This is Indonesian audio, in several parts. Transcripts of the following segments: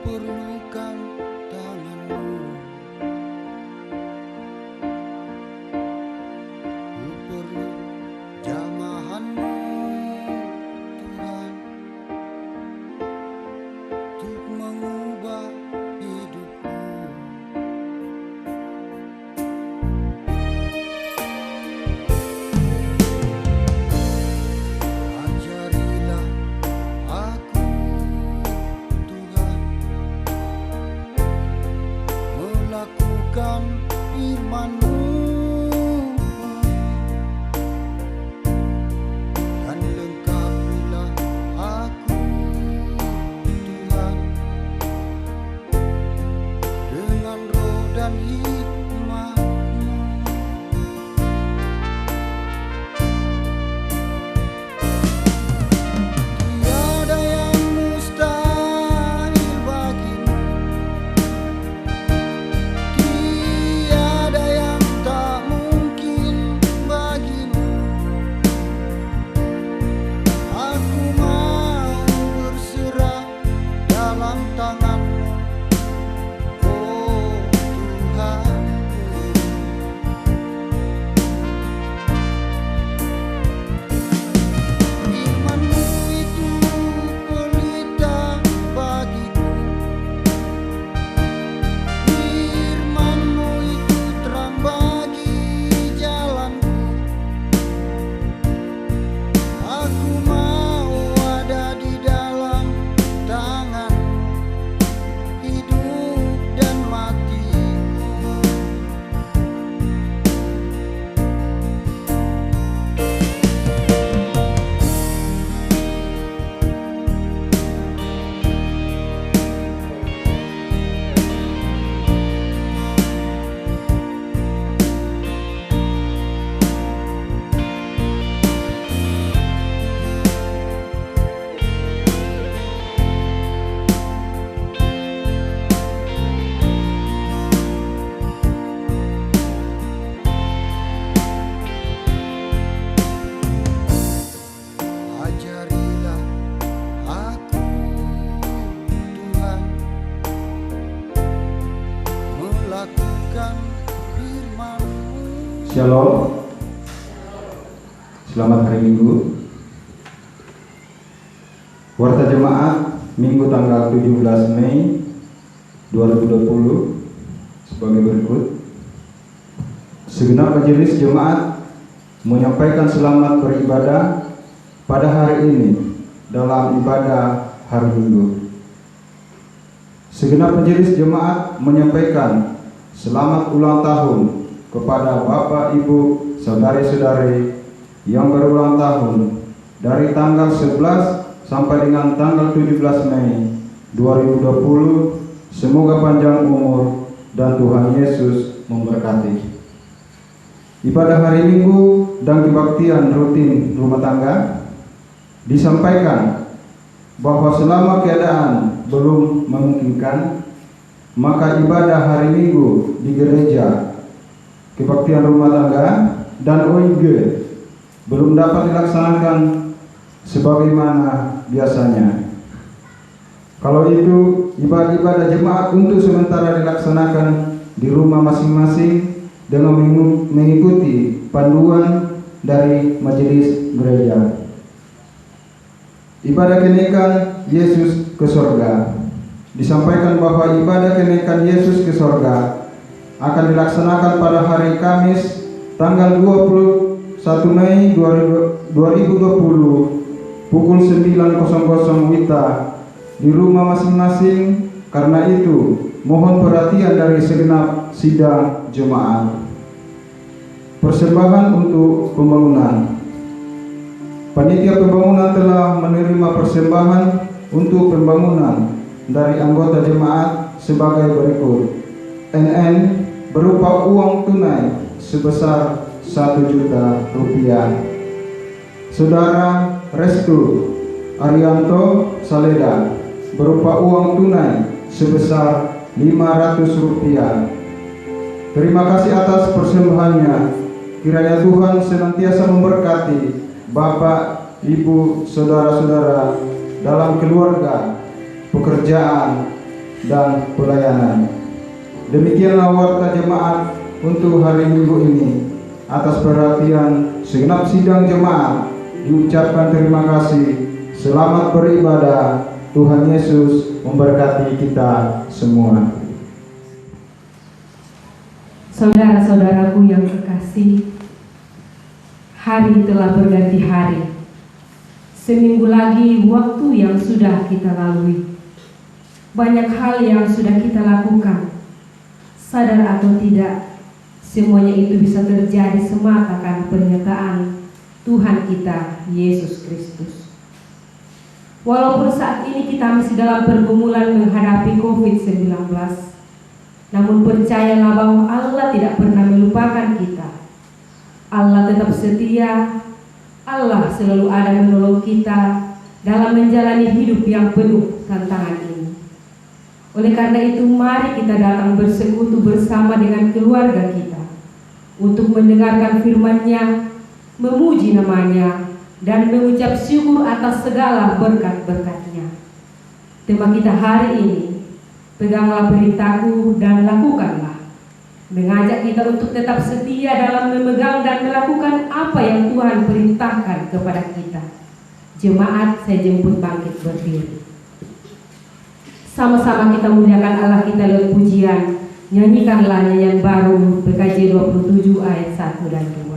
perlukan tanganmu, ku perlu jamahanmu Tuhan, untuk mengubah hidupku. Ajarilah aku Tuhan, melakukan firman-Mu, dan lengkapilah aku Tuhan dengan roh dan hikmat-Mu. Tiada yang mustahil bagimu, tiada yang tak mungkin bagimu. Aku mau berserah dalam tangan-Mu, oh Tuhanku. Firman-Mu itu pelita bagiku, firman-Mu itu terang bagi jalanku. Aku mau ada di dalam tangan-Mu, hidup dan matiku. Ajarilah aku Tuhan, melakukan firman-Mu. Shalom. Selamat hari Minggu. Warta Jemaat Minggu tanggal 17 Mei 2020 sebagai berikut. Segenap majelis jemaat menyampaikan selamat beribadah pada hari ini dalam ibadah hari Minggu. Segenap majelis jemaat menyampaikan selamat ulang tahun kepada Bapak, Ibu, saudari-saudari yang berulang tahun dari tanggal 11 sampai dengan tanggal 17 Mei 2020. Semoga panjang umur dan Tuhan Yesus memberkati. Ibadah hari Minggu dan kebaktian rutin rumah tangga disampaikan bahwa selama keadaan belum memungkinkan, maka ibadah hari Minggu di gereja, kebaktian rumah tangga, dan OIG belum dapat dilaksanakan sebagaimana biasanya. Kalau itu, ibadah jemaat untuk sementara dilaksanakan di rumah masing-masing dengan mengikuti panduan dari majelis gereja. Ibadah kenaikan Yesus ke sorga. Disampaikan bahwa ibadah kenaikan Yesus ke sorga akan dilaksanakan pada hari Kamis tanggal 21 Mei 2020 pukul 9.00 WITA di rumah masing-masing. Karena itu, mohon perhatian dari segenap sidang jemaat. Persembahan untuk pembangunan. Panitia pembangunan telah menerima persembahan untuk pembangunan dari anggota jemaat sebagai berikut. NN berupa uang tunai sebesar 1 juta rupiah. Saudara Restu Arianto Saleda berupa uang tunai sebesar 500 rupiah. Terima kasih atas persembahannya. Kiranya Tuhan senantiasa memberkati Bapak, Ibu, saudara-saudara dalam keluarga, pekerjaan, dan pelayanan. Demikianlah warta jemaat untuk hari Minggu ini. Atas perhatian segenap sidang jemaat, diucapkan terima kasih. Selamat beribadah. Tuhan Yesus memberkati kita semua. Saudara-saudaraku yang terkasih, hari telah berganti hari. Seminggu lagi waktu yang sudah kita lalui. Banyak hal yang sudah kita lakukan. Sadar atau tidak, semuanya itu bisa terjadi semata karena pernyataan Tuhan kita, Yesus Kristus. Walaupun saat ini kita masih dalam pergumulan menghadapi COVID-19, namun percayalah bahwa Allah tidak pernah melupakan kita. Allah tetap setia. Allah selalu ada menolong kita dalam menjalani hidup yang penuh tantangan ini. Oleh karena itu, mari kita datang bersekutu bersama dengan keluarga kita untuk mendengarkan firman-Nya, memuji nama-Nya, dan mengucap syukur atas segala berkat-berkat-Nya. Tema kita hari ini, peganglah perintahku dan lakukanlah, mengajak kita untuk tetap setia dalam memegang dan melakukan apa yang Tuhan perintahkan kepada kita. Jemaat, saya jemput bangkit berdiri. Sama-sama kita muliakan Allah kita lewat pujian. Nyanyikanlah nyanyian baru PKJ 27 ayat 1 dan 2.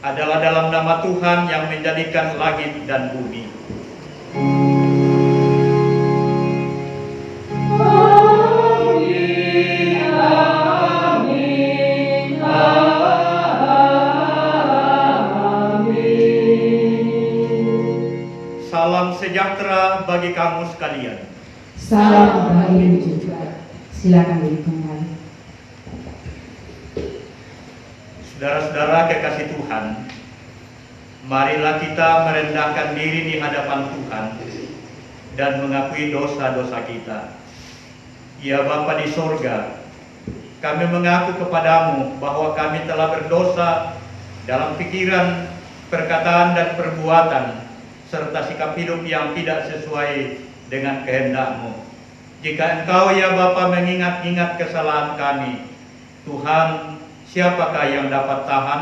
adalah dalam nama Tuhan yang menjadikan langit dan bumi. Salam sejahtera bagi kamu sekalian. Salam bahagia juga. Silakan kembali. Saudara-saudara kekasih Tuhan, marilah kita merendahkan diri di hadapan Tuhan dan mengakui dosa-dosa kita. Ya Bapa di sorga, kami mengaku kepadamu bahwa kami telah berdosa dalam pikiran, perkataan, dan perbuatan, serta sikap hidup yang tidak sesuai dengan kehendak-Mu. Jika Engkau ya Bapa mengingat-ingat kesalahan kami, Tuhan, siapakah yang dapat tahan?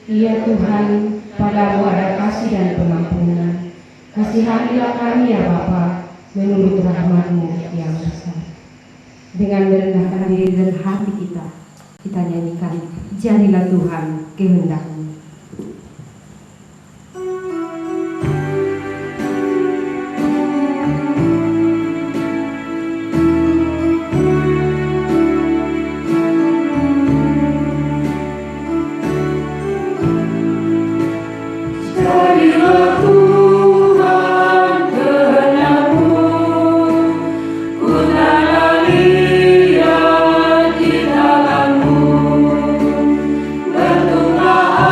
Ya Tuhan, padamu ada kasih dan pengampunan. Kasihanilah kami ya Bapa, menurut rahmat-Mu yang besar. Dengan merendahkan diri dan hati kita nyanyikan, jadilah Tuhan kehendak-Mu. Bertumbuh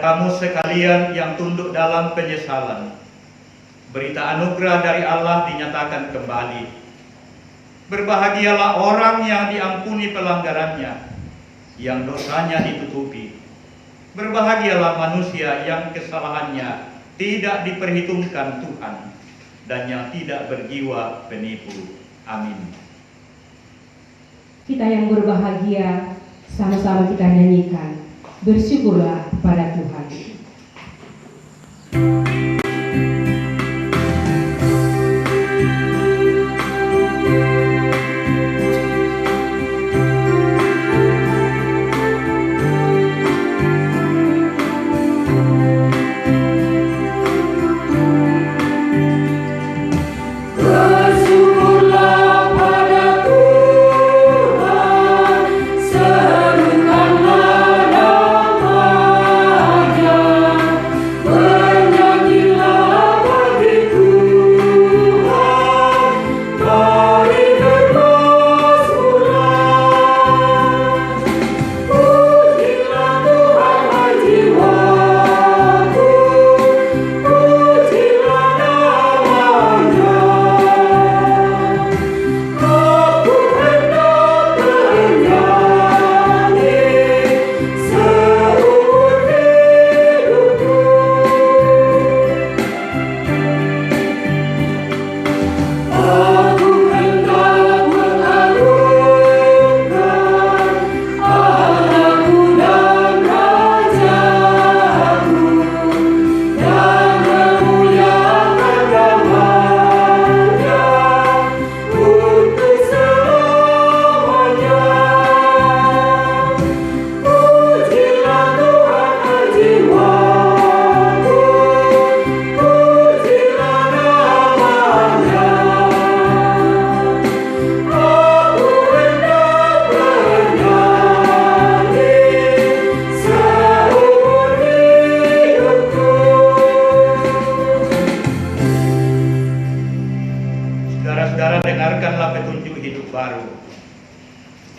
kamu sekalian yang tunduk dalam penyesalan, berita anugerah dari Allah dinyatakan kembali. Berbahagialah orang yang diampuni pelanggarannya, yang dosanya ditutupi. Berbahagialah manusia yang kesalahannya tidak diperhitungkan Tuhan, dan yang tidak berjiwa penipu. Amin. Kita yang berbahagia, sama-sama kita nyanyikan. Bersyukurlah kepada Tuhan.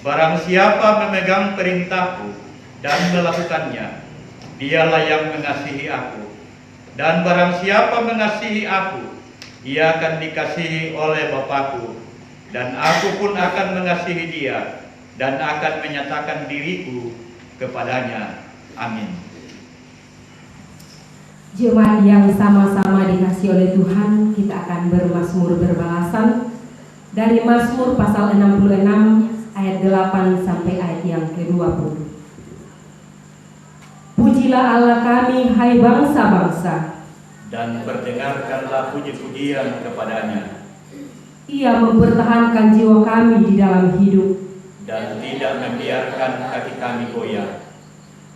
Barang siapa memegang perintahku dan melakukannya, dialah yang mengasihi aku. Dan barang siapa mengasihi aku, ia akan dikasihi oleh Bapakku. Dan aku pun akan mengasihi dia, dan akan menyatakan diriku kepadanya. Amin. Jemaat yang sama-sama dikasihi oleh Tuhan, kita akan bermazmur berbalasan dari Mazmur pasal 66 ayat 8 sampai ayat yang ke-20. Pujilah Allah kami, hai bangsa-bangsa, dan berdengarkanlah puji-pujian kepadanya. Ia mempertahankan jiwa kami di dalam hidup, dan tidak membiarkan kaki kami goyah.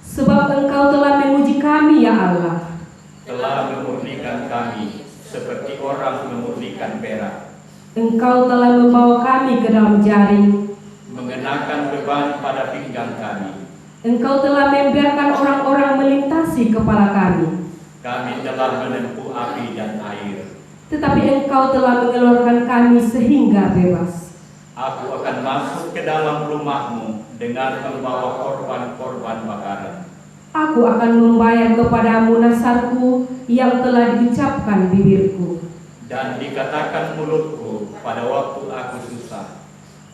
Sebab Engkau telah menguji kami, ya Allah, telah memurnikan kami seperti orang memurnikan perak. Engkau telah membawa kami ke dalam jaring, mengenakan beban pada pinggang kami. Engkau telah membiarkan orang-orang melintasi kepala kami. Kami telah menempuh api dan air, tetapi Engkau telah mengeluarkan kami sehingga bebas. Aku akan masuk ke dalam rumah-Mu dengan membawa korban-korban bakaran. Aku akan membayar kepadamu nasarku yang telah diucapkan bibirku, dan dikatakan mulutku pada waktu aku susah.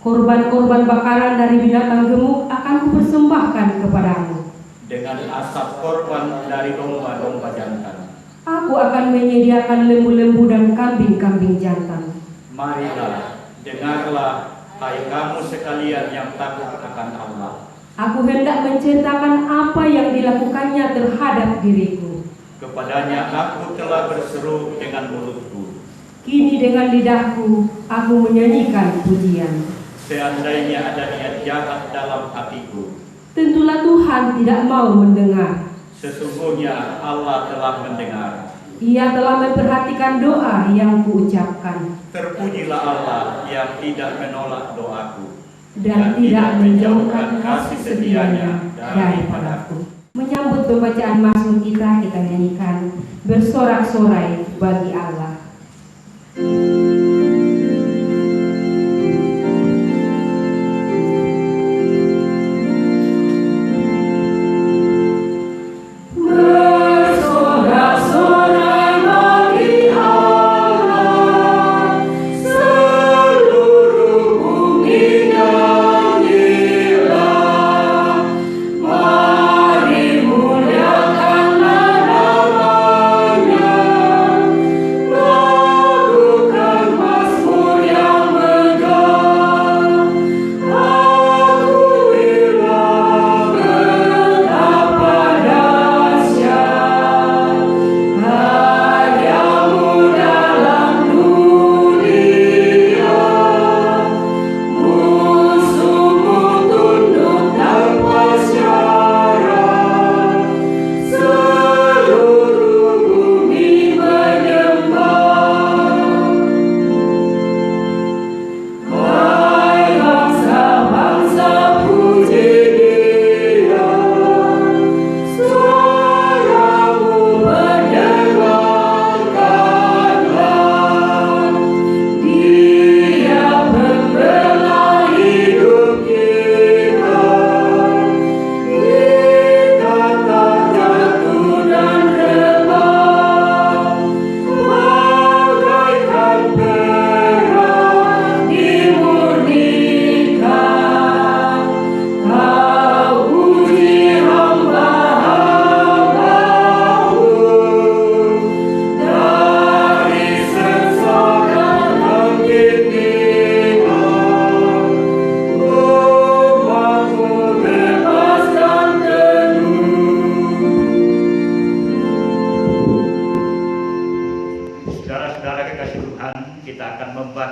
Korban-korban bakaran dari binatang gemuk akan kupersembahkan kepadamu. Dengan asap korban dari domba-domba jantan, aku akan menyediakan lembu-lembu dan kambing-kambing jantan. Marilah, dengarlah, hai kamu sekalian yang takut akan Allah. Aku hendak menceritakan apa yang dilakukannya terhadap diriku. Kepadanya aku telah berseru dengan mulutku. Kini dengan lidahku aku menyanyikan pujian. Seandainya ada niat jahat dalam hatiku, tentulah Tuhan tidak mau mendengar. Sesungguhnya Allah telah mendengar. Ia telah memperhatikan doa yang kuucapkan. Terpujilah Allah yang tidak menolak doaku dan tidak menjauhkan kasih setianya daripadaku. Menyambut pembacaan mazmur kita nyanyikan bersorak-sorai bagi Allah.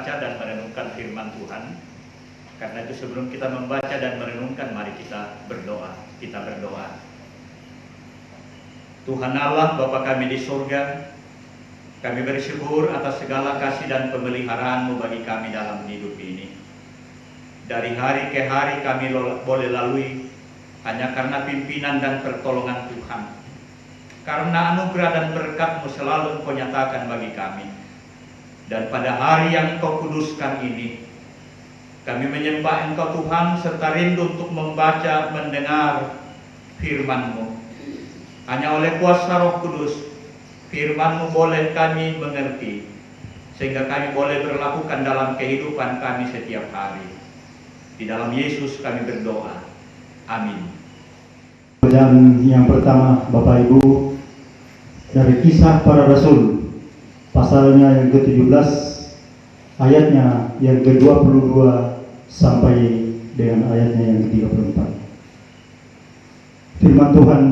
membaca dan merenungkan firman Tuhan. Karena itu sebelum kita membaca dan merenungkan, mari kita berdoa. Kita berdoa. Tuhan Allah, Bapa kami di surga, kami bersyukur atas segala kasih dan pemeliharaan-Mu bagi kami dalam hidup ini. Dari hari ke hari kami boleh lalui hanya karena pimpinan dan pertolongan Tuhan. Karena anugerah dan berkat-Mu selalu Engkau nyatakan bagi kami. Dan pada hari yang Engkau kuduskan ini, kami menyembah Engkau Tuhan serta rindu untuk membaca, mendengar firman-Mu. Hanya oleh kuasa Roh Kudus, firman-Mu boleh kami mengerti, sehingga kami boleh berlakukan dalam kehidupan kami setiap hari. Di dalam Yesus kami berdoa. Amin. Bacaan yang pertama, Bapak Ibu, dari Kisah Para Rasul, pasalnya yang ke-17, ayatnya yang ke-22 sampai dengan ayatnya yang ke-34. Firman Tuhan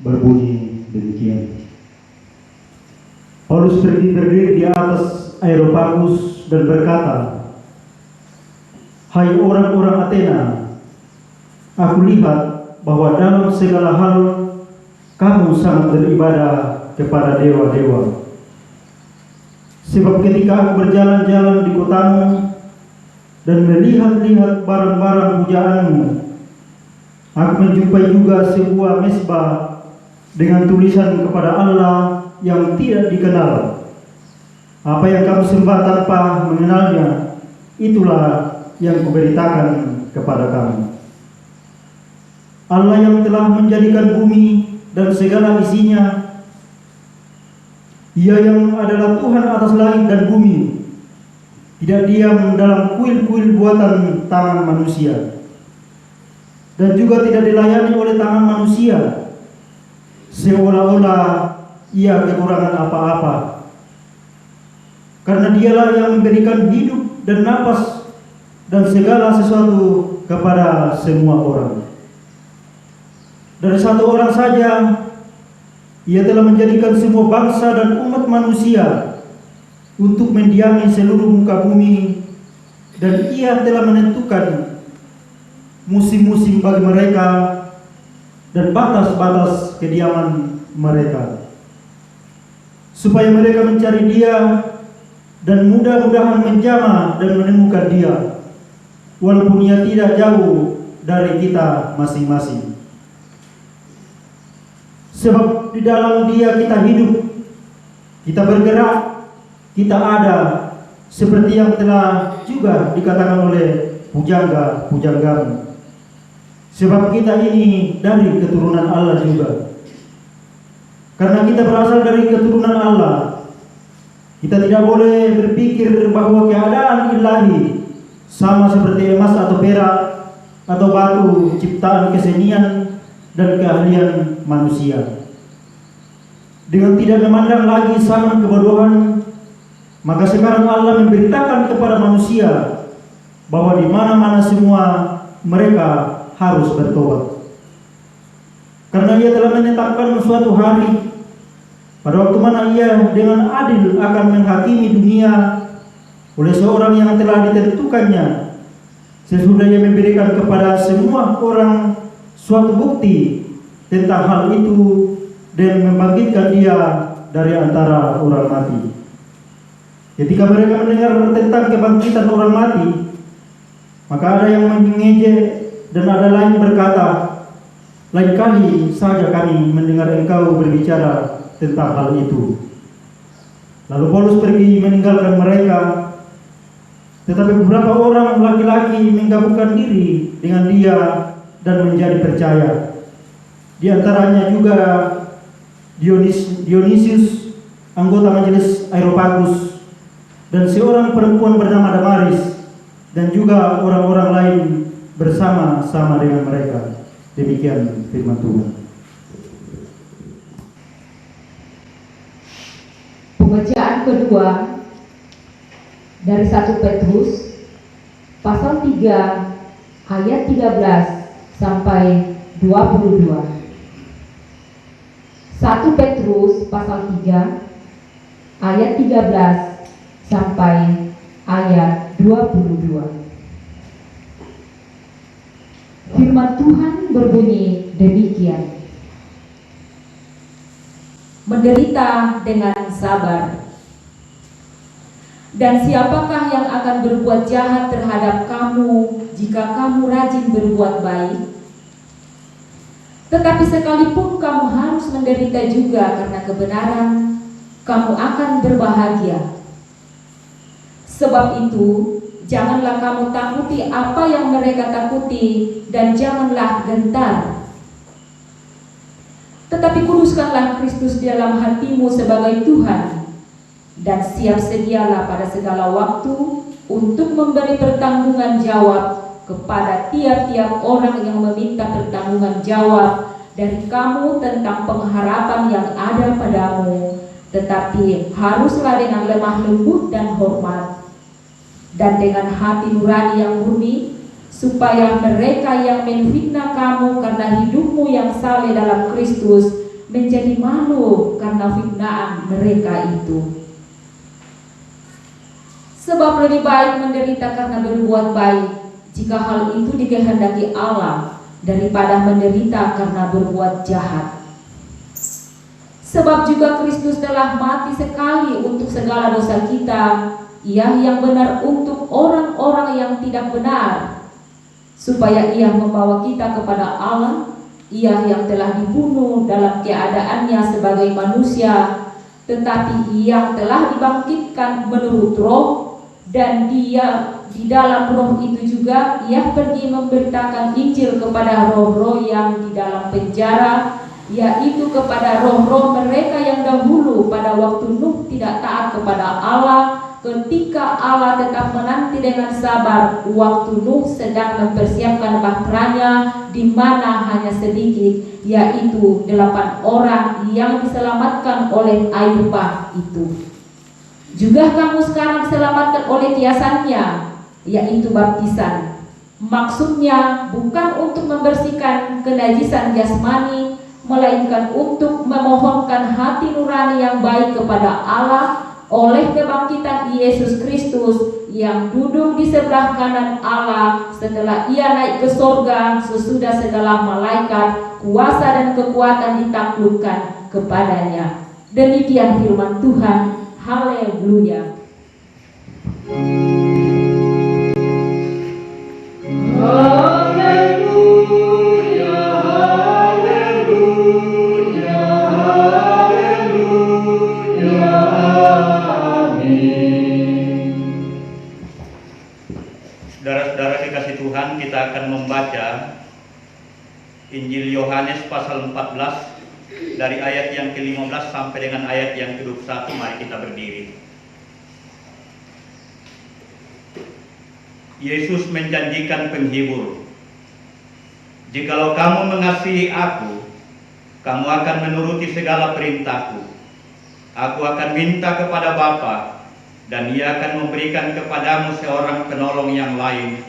berbunyi demikian. Paulus pergi berdiri di atas Areopagus dan berkata, "Hai orang-orang Athena, aku lihat bahwa dalam segala hal kamu sangat beribadah kepada dewa-dewa. Sebab ketika aku berjalan-jalan di kotamu dan melihat-lihat barang-barang pujaanmu, aku menjumpai juga sebuah mezbah dengan tulisan kepada Allah yang tidak dikenal. Apa yang kamu sembah tanpa mengenalnya, itulah yang kuberitakan kepada kamu. Allah yang telah menjadikan bumi dan segala isinya, Ia yang adalah Tuhan atas langit dan bumi, tidak diam dalam kuil-kuil buatan tangan manusia, dan juga tidak dilayani oleh tangan manusia, seolah-olah Ia kekurangan apa-apa. Karena Dialah yang memberikan hidup dan napas dan segala sesuatu kepada semua orang. Dari satu orang saja, Ia telah menjadikan semua bangsa dan umat manusia untuk mendiami seluruh muka bumi, dan Ia telah menentukan musim-musim bagi mereka dan batas-batas kediaman mereka, supaya mereka mencari Dia dan mudah-mudahan menjamah dan menemukan Dia, walaupun Ia tidak jauh dari kita masing-masing. Sebab di dalam Dia kita hidup, kita bergerak, kita ada, seperti yang telah juga dikatakan oleh pujangga-pujanggamu. Sebab kita ini dari keturunan Allah juga. Karena kita berasal dari keturunan Allah, kita tidak boleh berpikir bahwa keadaan ilahi sama seperti emas atau perak atau batu ciptaan kesenian dan keahlian manusia. Dengan tidak memandang lagi zaman kebodohan, maka sekarang Allah memberitakan kepada manusia bahwa di mana-mana semua mereka harus bertobat. Karena Ia telah menetapkan suatu hari pada waktu mana Ia dengan adil akan menghakimi dunia oleh seorang yang telah ditentukannya, sesudah Ia memberikan kepada semua orang suatu bukti tentang hal itu dan membangkitkan Dia dari antara orang mati. Ketika mereka mendengar tentang kebangkitan orang mati, maka ada yang mengejek dan ada lain berkata, "Lain kali saja kami mendengar engkau berbicara tentang hal itu." Lalu Paulus pergi meninggalkan mereka, tetapi beberapa orang laki-laki menggabungkan diri dengan dia dan menjadi percaya. Di antaranya juga Dionysius, anggota majelis Areopagus, dan seorang perempuan bernama Damaris, dan juga orang-orang lain bersama-sama dengan mereka. Demikian firman Tuhan. Pembacaan kedua dari 1 Petrus pasal 3 ayat 13 sampai 22. 1 Petrus pasal 3 ayat 13 sampai ayat 22. Firman Tuhan berbunyi demikian. Menderita dengan sabar. Dan siapakah yang akan berbuat jahat terhadap kamu jika kamu rajin berbuat baik? Tetapi sekalipun kamu harus menderita juga karena kebenaran, kamu akan berbahagia. Sebab itu, janganlah kamu takuti apa yang mereka takuti, dan janganlah gentar. Tetapi kuduskanlah Kristus di dalam hatimu sebagai Tuhan, dan siap sedialah pada segala waktu untuk memberi pertanggungan jawab kepada tiap-tiap orang yang meminta pertanggungan jawab dari kamu tentang pengharapan yang ada padamu, tetapi haruslah dengan lemah lembut dan hormat, dan dengan hati nurani yang murni, supaya mereka yang menfitnah kamu karena hidupmu yang saleh dalam Kristus menjadi malu karena fitnaan mereka itu. Sebab lebih baik menderita karena berbuat baik, jika hal itu dikehendaki Allah, daripada menderita karena berbuat jahat. Sebab juga Kristus telah mati sekali untuk segala dosa kita, Ia yang benar untuk orang-orang yang tidak benar, supaya Ia membawa kita kepada Allah. Ia yang telah dibunuh dalam keadaannya sebagai manusia, tetapi yang telah dibangkitkan menurut roh, dan Dia di dalam roh itu juga Ia pergi memberitakan Injil kepada roh-roh yang di dalam penjara, yaitu kepada roh-roh mereka yang dahulu pada waktu Nuh tidak taat kepada Allah, ketika Allah tetap menanti dengan sabar waktu Nuh sedang mempersiapkan bahteranya, di mana hanya sedikit, yaitu 8 orang yang diselamatkan oleh air bah itu. Juga kamu sekarang diselamatkan oleh kiasannya, yaitu baptisan. Maksudnya bukan untuk membersihkan kenajisan jasmani, melainkan untuk memohonkan hati nurani yang baik kepada Allah oleh kebangkitan Yesus Kristus yang duduk di sebelah kanan Allah setelah Ia naik ke sorga sesudah segala malaikat, kuasa dan kekuatan ditaklukkan kepadanya. Demikian firman Tuhan. Haleluya. Saudara-saudara dikasih Tuhan, kita akan membaca Injil Yohanes pasal 14 dari ayat yang ke-15 sampai dengan ayat yang ke-21. Mari kita berdiri. Yesus menjanjikan penghibur. Jikalau kamu mengasihi aku, kamu akan menuruti segala perintahku. Aku akan minta kepada Bapa, dan Ia akan memberikan kepadamu seorang penolong yang lain,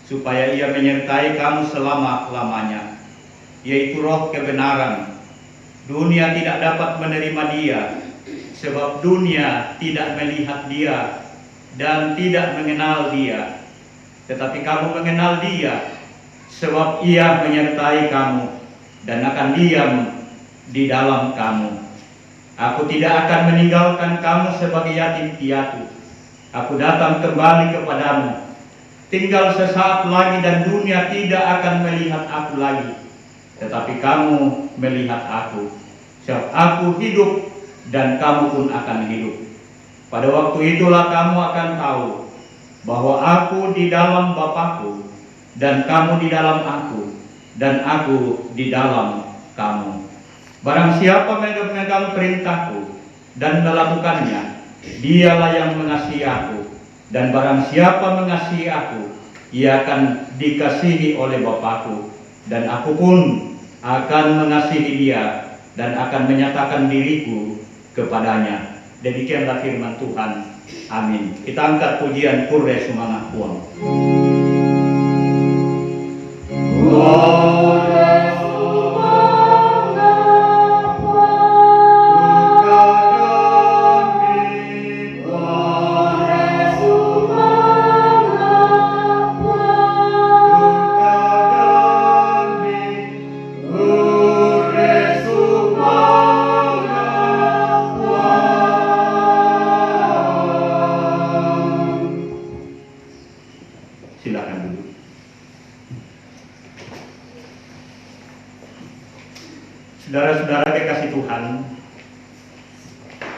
supaya Ia menyertai kamu selama-lamanya, yaitu Roh kebenaran. Dunia tidak dapat menerima Dia, sebab dunia tidak melihat Dia dan tidak mengenal Dia. Tetapi kamu mengenal Dia, sebab Ia menyertai kamu dan akan diam di dalam kamu. Aku tidak akan meninggalkan kamu sebagai yatim piatu. Aku datang kembali kepadamu. Tinggal sesaat lagi dan dunia tidak akan melihat aku lagi, tetapi kamu melihat aku. Sebab aku hidup dan kamu pun akan hidup. Pada waktu itulah kamu akan tahu bahwa aku di dalam Bapa-Ku, dan kamu di dalam aku, dan aku di dalam kamu. Barang siapa memegang perintahku dan melakukannya, dialah yang mengasihi aku. Dan barang siapa mengasihi aku, ia akan dikasihi oleh Bapa-Ku, dan aku pun akan mengasihi dia dan akan menyatakan diriku kepadanya. Demikianlah firman Tuhan. Amin. Kita angkat pujian Kure Sumangah Puang. Kore Sumangah Saudara-saudara kekasih Tuhan,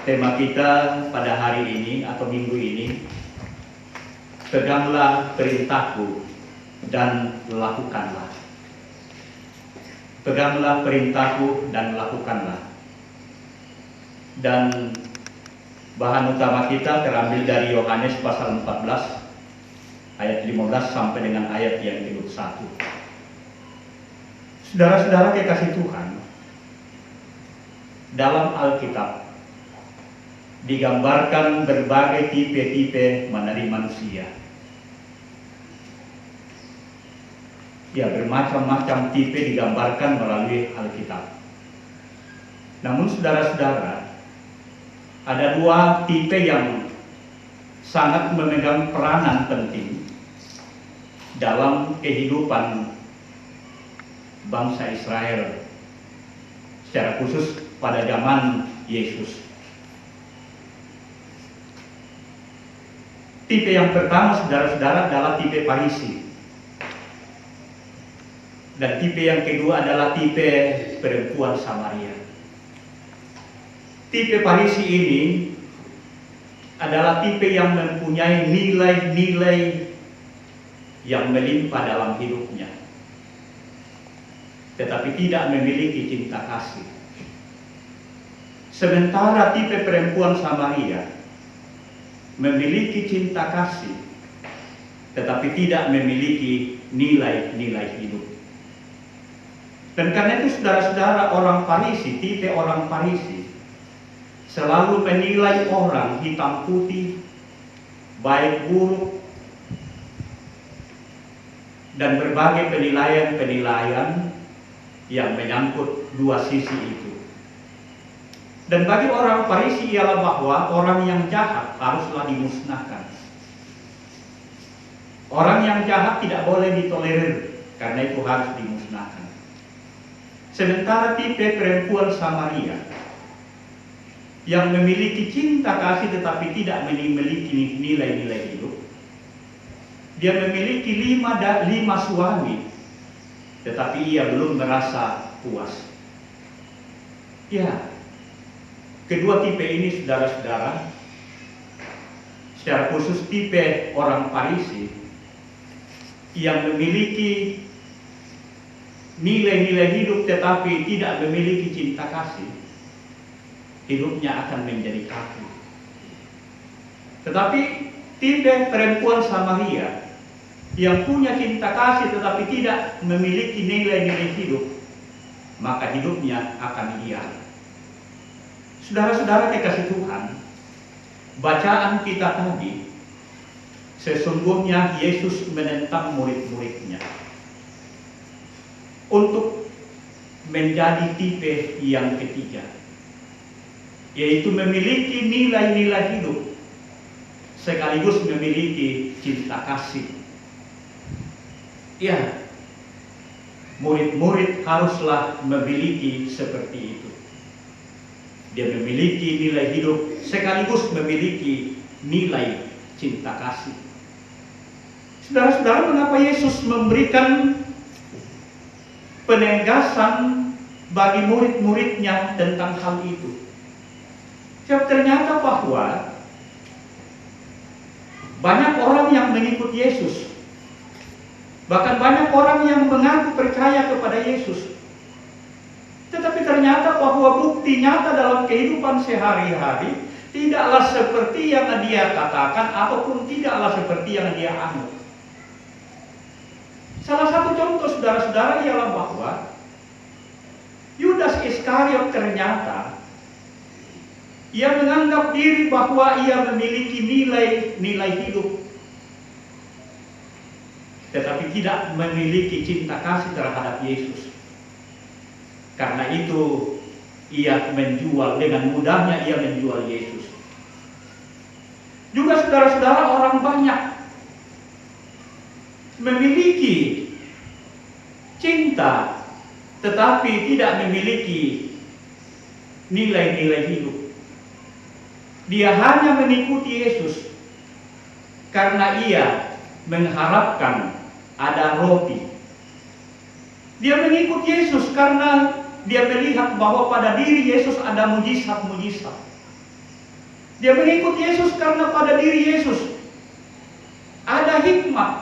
tema kita pada hari ini atau minggu ini, peganglah perintahku dan lakukanlah. Peganglah perintahku dan lakukanlah. Dan bahan utama kita terambil dari Yohanes pasal 14 ayat 15 sampai dengan ayat yang ke-21. Saudara-saudara kekasih Tuhan, dalam Alkitab digambarkan berbagai tipe-tipe menari manusia. Ya, bermacam-macam tipe digambarkan melalui Alkitab. Namun saudara-saudara, ada dua tipe yang sangat memegang peranan penting dalam kehidupan bangsa Israel, secara khusus pada zaman Yesus. Tipe yang pertama, saudara-saudara, adalah tipe Farisi. Dan tipe yang kedua adalah tipe perempuan Samaria. Tipe Farisi ini adalah tipe yang mempunyai nilai-nilai yang melimpah dalam hidupnya, tetapi tidak memiliki cinta kasih. Sementara tipe perempuan Samaria memiliki cinta kasih, tetapi tidak memiliki nilai-nilai hidup. Dan karena itu saudara-saudara, orang Farisi, tipe orang Farisi selalu menilai orang hitam putih, baik buruk, dan berbagai penilaian-penilaian yang menyangkut dua sisi itu. Dan bagi orang Farisi ialah bahwa orang yang jahat haruslah dimusnahkan. Orang yang jahat tidak boleh ditolerir, karena itu harus dimusnahkan. Sementara tipe perempuan Samaria yang memiliki cinta kasih tetapi tidak memiliki nilai-nilai hidup, dia memiliki 5 suami, tetapi ia belum merasa puas. Ya, kedua tipe ini saudara-saudara, secara khusus tipe orang Farisi yang memiliki nilai-nilai hidup tetapi tidak memiliki cinta kasih, hidupnya akan menjadi kaku. Tetapi tipe perempuan Samaria yang punya cinta kasih tetapi tidak memiliki nilai-nilai hidup, maka hidupnya akan liar. Saudara-saudara kekasih Tuhan, bacaan kita tadi, sesungguhnya Yesus menentang murid-muridnya untuk menjadi tipe yang ketiga, yaitu memiliki nilai-nilai hidup sekaligus memiliki cinta kasih. Ya, murid-murid haruslah memiliki seperti itu. Dia memiliki nilai hidup sekaligus memiliki nilai cinta kasih. Saudara-saudara, mengapa Yesus memberikan penegasan bagi murid-muridnya tentang hal itu? Sebab ternyata bahwa banyak orang yang mengikut Yesus, bahkan banyak orang yang mengaku percaya kepada Yesus, tetapi ternyata bahwa bukti nyata dalam kehidupan sehari-hari tidaklah seperti yang dia katakan ataupun tidaklah seperti yang dia anut. Salah satu contoh saudara-saudara ialah bahwa Yudas Iskariot ternyata ia menganggap diri bahwa ia memiliki nilai-nilai hidup, tetapi tidak memiliki cinta kasih terhadap Yesus. Karena itu ia menjual, dengan mudahnya ia menjual Yesus. Juga saudara-saudara, orang banyak memiliki cinta tetapi tidak memiliki nilai-nilai hidup. Dia hanya mengikuti Yesus karena ia mengharapkan ada roti. Dia mengikuti Yesus karena dia melihat bahwa pada diri Yesus ada mujizat-mujizat. Dia mengikut Yesus karena pada diri Yesus ada hikmat,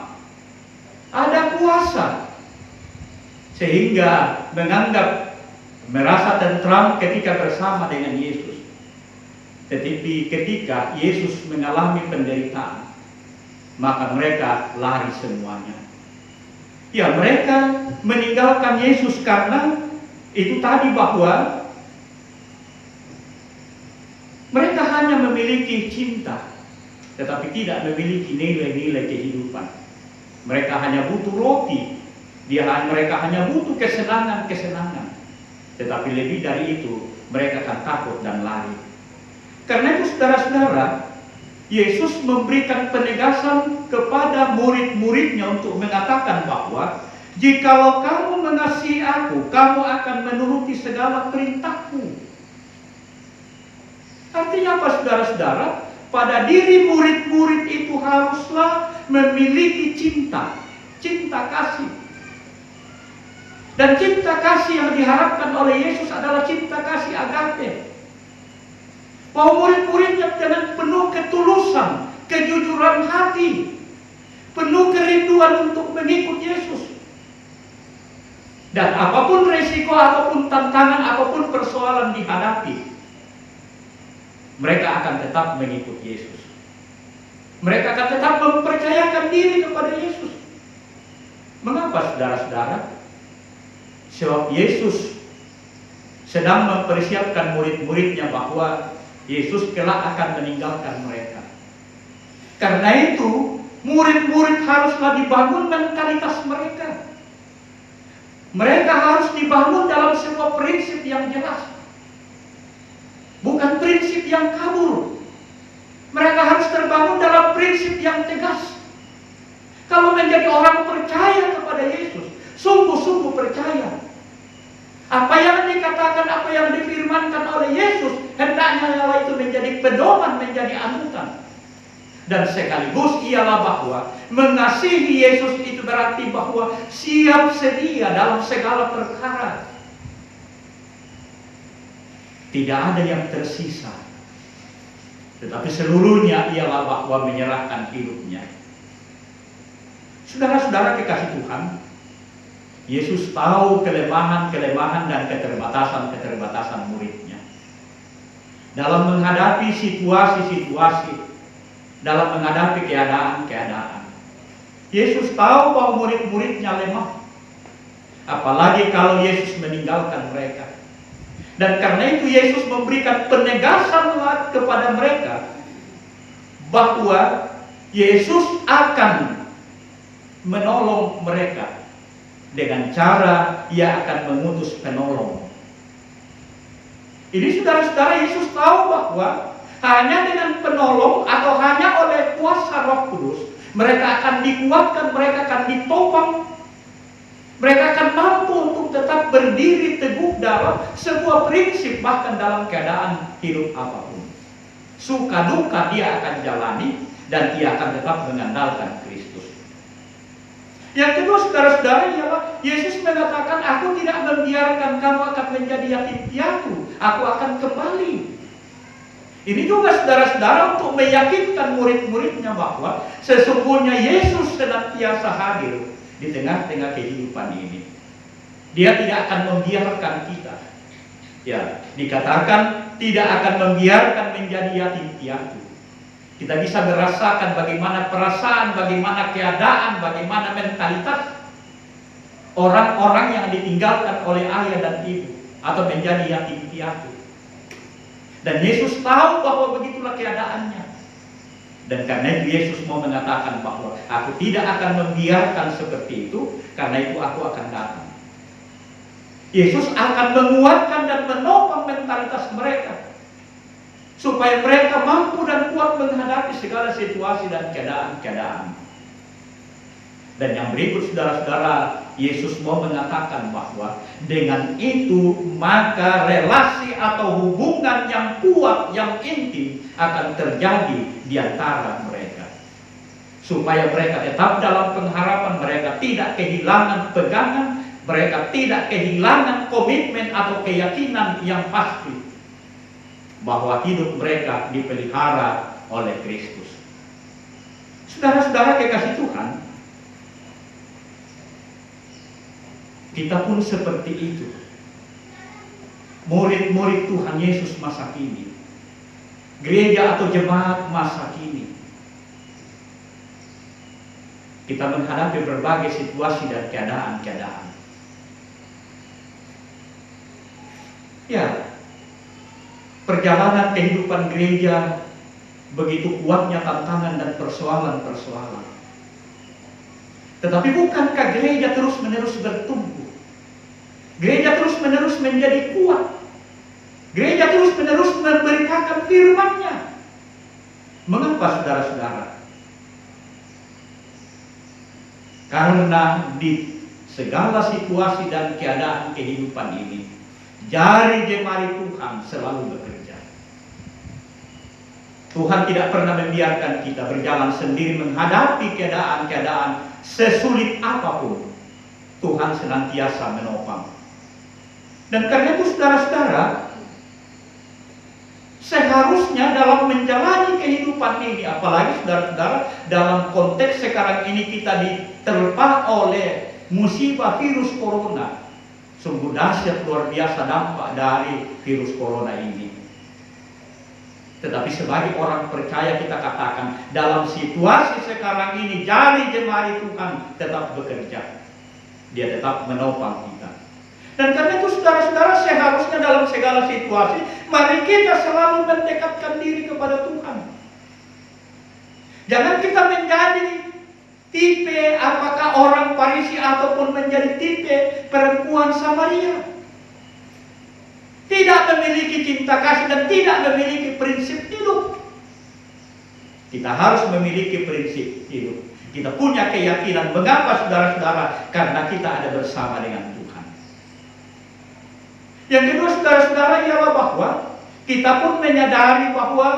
ada kuasa, sehingga merasa tentram ketika bersama dengan Yesus. Tetapi ketika Yesus mengalami penderitaan, maka mereka lari semuanya. Ya, mereka meninggalkan Yesus karena itu tadi, bahwa mereka hanya memiliki cinta, tetapi tidak memiliki nilai-nilai kehidupan. Mereka hanya butuh roti, mereka hanya butuh kesenangan-kesenangan. Tetapi lebih dari itu, mereka akan takut dan lari. Karena itu saudara-saudara, Yesus memberikan penegasan kepada murid-muridnya untuk mengatakan bahwa jikalau kamu mengasihi aku, kamu akan menuruti segala perintahku. Artinya apa saudara-saudara? Pada diri murid-murid itu haruslah memiliki cinta kasih. Dan cinta kasih yang diharapkan oleh Yesus adalah cinta kasih agape. Bahwa murid-muridnya dengan penuh ketulusan, kejujuran hati, penuh kerinduan untuk mengikut Yesus. Dan apapun resiko, apapun tantangan, apapun persoalan dihadapi, mereka akan tetap mengikut Yesus. Mereka akan tetap mempercayakan diri kepada Yesus. Mengapa saudara-saudara? Sebab Yesus sedang mempersiapkan murid-muridnya bahwa Yesus kelak akan meninggalkan mereka. Karena itu, murid-murid haruslah dibangun mentalitas mereka. Mereka harus dibangun dalam sebuah prinsip yang jelas. Bukan prinsip yang kabur. Mereka harus terbangun dalam prinsip yang tegas. Kalau menjadi orang percaya kepada Yesus, sungguh-sungguh percaya. Apa yang dikatakan, apa yang difirmankan oleh Yesus, hendaknya itu menjadi pedoman, menjadi anutan. Dan sekaligus ialah bahwa mengasihi Yesus itu berarti bahwa siap sedia dalam segala perkara. Tidak ada yang tersisa, tetapi seluruhnya ialah bahwa menyerahkan hidupnya. Saudara-saudara kekasih Tuhan, Yesus tahu kelemahan-kelemahan dan keterbatasan-keterbatasan muridnya. Dalam menghadapi situasi-situasi, dalam menghadapi keadaan-keadaan. Yesus tahu bahwa murid-muridnya lemah. Apalagi kalau Yesus meninggalkan mereka. Dan karena itu Yesus memberikan penegasan kepada mereka bahwa Yesus akan menolong mereka. Dengan cara ia akan mengutus penolong. Ini saudara-saudara, Yesus tahu bahwa hanya dengan penolong atau hanya oleh kuasa Roh Kudus mereka akan dikuatkan, mereka akan ditopang, mereka akan mampu untuk tetap berdiri teguh dalam sebuah prinsip, bahkan dalam keadaan hidup apapun. Suka duka dia akan jalani dan dia akan tetap mengandalkan Kristus. Yang kedua saudara-saudara ialah Yesus mengatakan, aku tidak membiarkan kamu akan menjadi yatim piatu, aku akan kembali. Ini juga saudara-saudara untuk meyakinkan murid-muridnya bahwa sesungguhnya Yesus senantiasa hadir di tengah-tengah kehidupan ini. Dia tidak akan membiarkan kita. Ya, dikatakan tidak akan membiarkan menjadi yatim piatu. Kita bisa merasakan bagaimana perasaan, bagaimana keadaan, bagaimana mentalitas orang-orang yang ditinggalkan oleh ayah dan ibu atau menjadi yatim piatu. Dan Yesus tahu bahwa begitulah keadaannya. Dan karena itu Yesus mau mengatakan bahwa aku tidak akan membiarkan seperti itu, karena itu aku akan datang. Yesus akan menguatkan dan menopang mentalitas mereka, supaya mereka mampu dan kuat menghadapi segala situasi dan keadaan-keadaan. Dan yang berikut saudara-saudara, Yesus mau mengatakan bahwa dengan itu maka relasi atau hubungan yang kuat, yang intim akan terjadi di antara mereka. Supaya mereka tetap dalam pengharapan, mereka tidak kehilangan pegangan, Mereka tidak kehilangan komitmen atau keyakinan yang pasti bahwa hidup mereka dipelihara oleh Kristus. Saudara-saudara kekasih Tuhan, kita pun seperti itu. Murid-murid Tuhan Yesus masa kini, gereja atau jemaat masa kini, kita menghadapi berbagai situasi dan keadaan-keadaan. Ya, perjalanan kehidupan gereja begitu kuatnya tantangan dan persoalan-persoalan. Tetapi bukankah gereja terus-menerus bertumbuh? Gereja terus-menerus menjadi kuat. Gereja terus-menerus memberitakan firman-Nya. Mengapa saudara-saudara? Karena di segala situasi dan keadaan kehidupan ini, jari jemari Tuhan selalu bekerja. Tuhan tidak pernah membiarkan kita berjalan sendiri menghadapi keadaan-keadaan sesulit apapun. Tuhan senantiasa menopang. Dan karena itu saudara-saudara, seharusnya dalam menjalani kehidupan ini, apalagi saudara-saudara dalam konteks sekarang ini kita diterpa oleh musibah virus corona. Sungguh dahsyat luar biasa dampak dari virus corona ini. Tetapi sebagai orang percaya kita katakan, dalam situasi sekarang ini jari jemari Tuhan tetap bekerja. Dia tetap menopang kita. Dan karena itu saudara-saudara, seharusnya dalam segala situasi mari kita selalu mendekatkan diri kepada Tuhan. Jangan kita menjadi tipe apakah orang Farisi ataupun menjadi tipe perempuan Samaria. Tidak memiliki cinta kasih dan tidak memiliki prinsip hidup. Kita harus memiliki prinsip hidup. Kita punya keyakinan. Mengapa saudara-saudara? Karena kita ada bersama dengan Tuhan. Yang kedua saudara-saudara ialah bahwa kita pun menyadari bahwa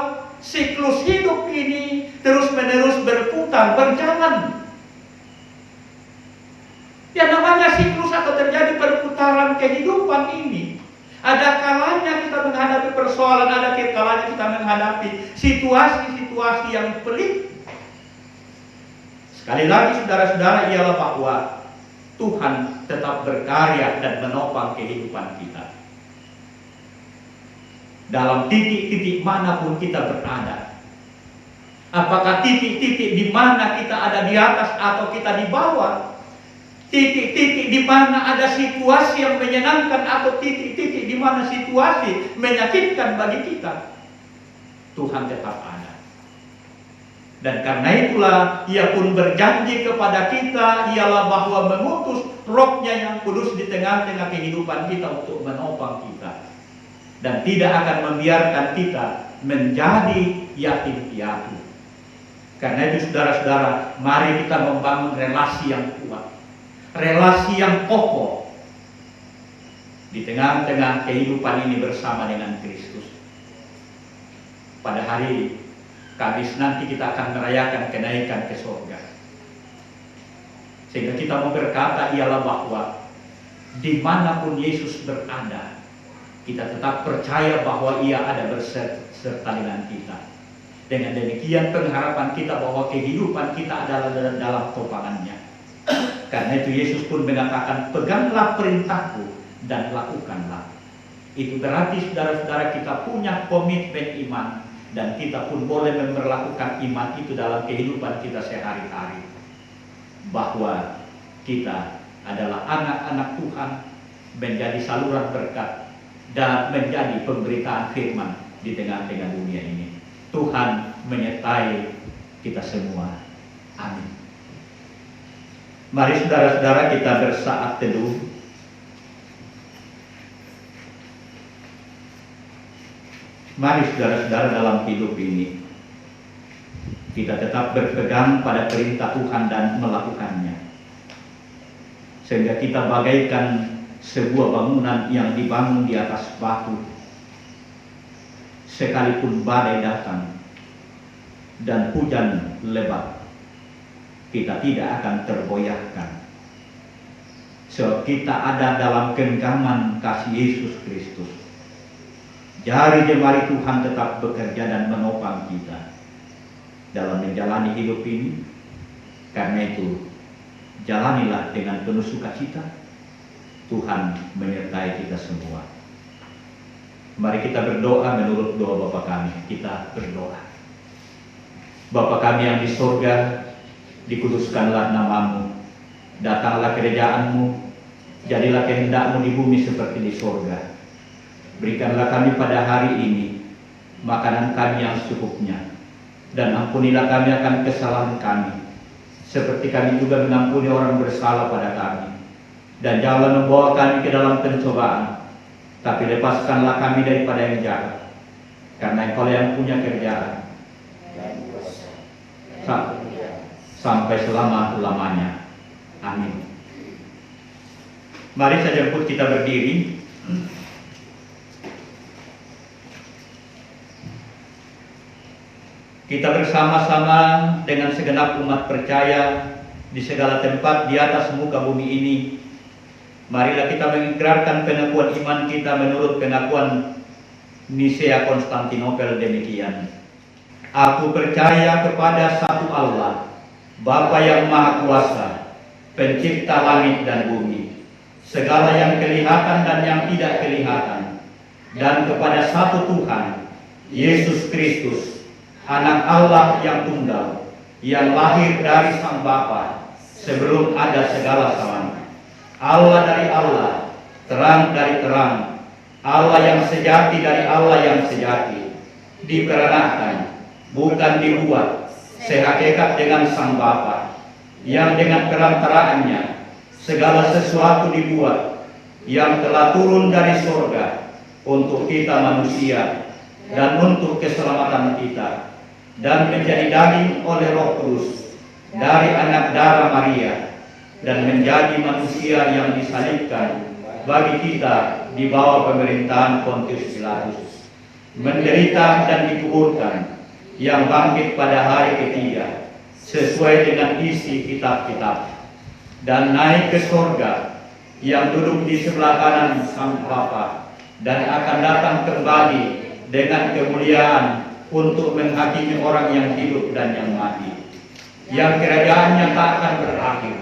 siklus hidup ini terus-menerus berputar, berjalan. Yang namanya siklus atau terjadi perputaran kehidupan ini, ada kalanya kita menghadapi persoalan, ada kalanya kita menghadapi situasi-situasi yang pelik. Sekali lagi saudara-saudara ialah bahwa Tuhan tetap berkarya dan menopang kehidupan kita. Dalam titik-titik manapun kita berada. Apakah titik-titik di mana kita ada di atas atau kita di bawah? Titik-titik di mana ada situasi yang menyenangkan atau titik-titik di mana situasi menyakitkan bagi kita, Tuhan tetap ada. Dan karena itulah Ia pun berjanji kepada kita ialah bahwa mengutus Roh-Nya yang kudus di tengah-tengah kehidupan kita untuk menopang kita. Dan tidak akan membiarkan kita menjadi yatim piatu. Karena itu saudara-saudara, mari kita membangun relasi yang kuat, relasi yang kokoh di tengah-tengah kehidupan ini bersama dengan Kristus. Pada hari Kamis nanti kita akan merayakan kenaikan ke surga. Sehingga kita mau berkata ialah bahwa dimanapun Yesus berada, kita tetap percaya bahwa Ia ada berserta dengan kita. Dengan demikian pengharapan kita bahwa kehidupan kita adalah dalam topangan-Nya. Karena itu Yesus pun mengatakan, peganglah perintahku dan lakukanlah. Itu berarti saudara-saudara kita punya komitmen iman. Dan kita pun boleh memperlakukan iman itu dalam kehidupan kita sehari-hari. Bahwa kita adalah anak-anak Tuhan, menjadi saluran berkat dan menjadi pemberitaan firman di tengah-tengah dunia ini. Tuhan menyertai kita semua. Amin. Mari saudara-saudara kita bersaat teduh. Mari saudara-saudara dalam hidup ini kita tetap berpegang pada perintah Tuhan dan melakukannya. Sehingga kita bagaikan sebuah bangunan yang dibangun di atas batu. Sekalipun badai datang dan hujan lebat, kita tidak akan tergoyahkan. sebab kita ada dalam genggaman kasih Yesus Kristus. Jari jemari Tuhan tetap bekerja dan menopang kita dalam menjalani hidup ini. Karena itu, jalanilah dengan penuh sukacita. Tuhan menyertai kita semua. Mari kita berdoa menurut doa Bapa kami. Kita berdoa. Bapa kami yang di surga, dikuduskanlah namamu. Datanglah kerajaan-Mu. Jadilah kehendak-Mu di bumi seperti di surga. Berikanlah kami pada hari ini makanan kami yang secukupnya. Dan ampunilah kami akan kesalahan kami, seperti kami juga mengampuni orang bersalah pada kami. Dan janganlah membawa kami ke dalam pencobaan, tapi lepaskanlah kami daripada yang jahat. Karena Engkau yang punya kerjaan sampai selama-lamanya. Amin. Mari saya jemput kita berdiri. Kita bersama-sama dengan segenap umat percaya di segala tempat di atas muka bumi ini. Marilah kita mengikrarkan pengakuan iman kita menurut pengakuan Nisea Konstantinopel demikian. Aku percaya kepada satu Allah, Bapa yang Maha Kuasa, Pencipta langit dan bumi, segala yang kelihatan dan yang tidak kelihatan, dan kepada satu Tuhan, Yesus Kristus, Anak Allah yang tunggal, yang lahir dari Sang Bapa sebelum ada segala zaman. Allah dari Allah, terang dari terang, Allah yang sejati dari Allah yang sejati, diperanakan, bukan dibuat, sehakikat dengan Sang Bapa, yang dengan perantaraannya segala sesuatu dibuat, yang telah turun dari surga untuk kita manusia dan untuk keselamatan kita, dan menjadi daging oleh Roh Kudus dari anak darah Maria, dan menjadi manusia yang disalibkan bagi kita di bawah pemerintahan Pontius Pilatus, menderita dan dikuburkan, yang bangkit pada hari ketiga sesuai dengan isi kitab-kitab, dan naik ke surga, yang duduk di sebelah kanan Sang Bapa, dan akan datang kembali dengan kemuliaan untuk menghakimi orang yang hidup dan yang mati, yang kerajaannya tak akan berakhir.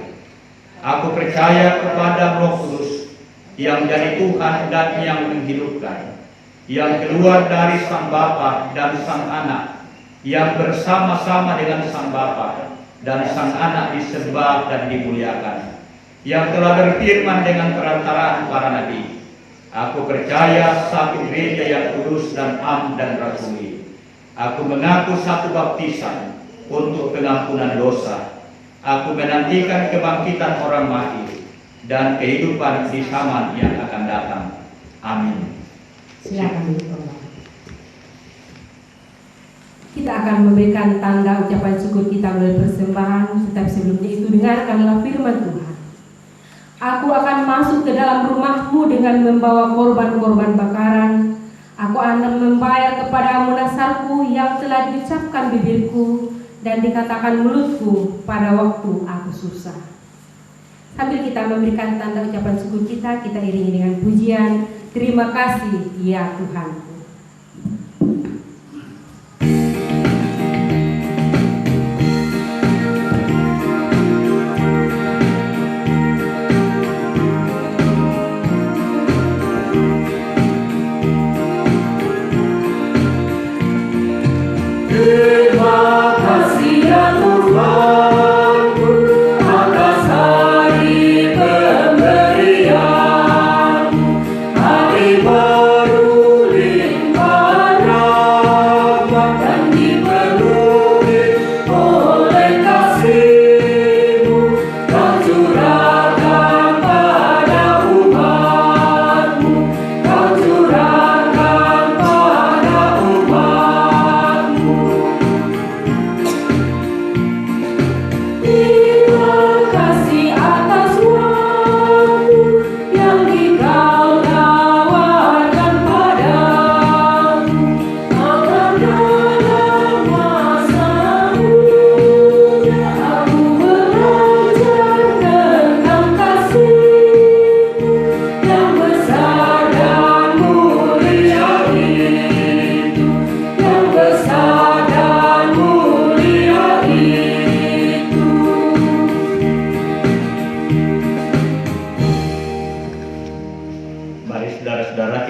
Aku percaya kepada Roh Kudus, yang dari Tuhan dan yang menghidupkan, yang keluar dari Sang Bapa dan Sang Anak, yang bersama-sama dengan Sang Bapa dan Sang Anak disembah dan dimuliakan, yang telah berfirman dengan perantaraan para nabi. Aku percaya satu gereja yang kudus dan am dan rasuli. Aku mengaku satu baptisan untuk pengampunan dosa. Aku menantikan kebangkitan orang mati dan kehidupan di zaman yang akan datang. Amin. Silakan duduk. Kita akan memberikan tanda ucapan syukur kita melalui persembahan, tetapi sebelumnya itu dengarkanlah firman Tuhan. Aku akan masuk ke dalam rumahmu dengan membawa korban-korban bakaran. Aku akan membayar kepadamu nasarku yang telah diucapkan bibirku dan dikatakan mulutku pada waktu aku susah. Sambil kita memberikan tanda ucapan syukur kita iringi dengan pujian, terima kasih ya Tuhanku.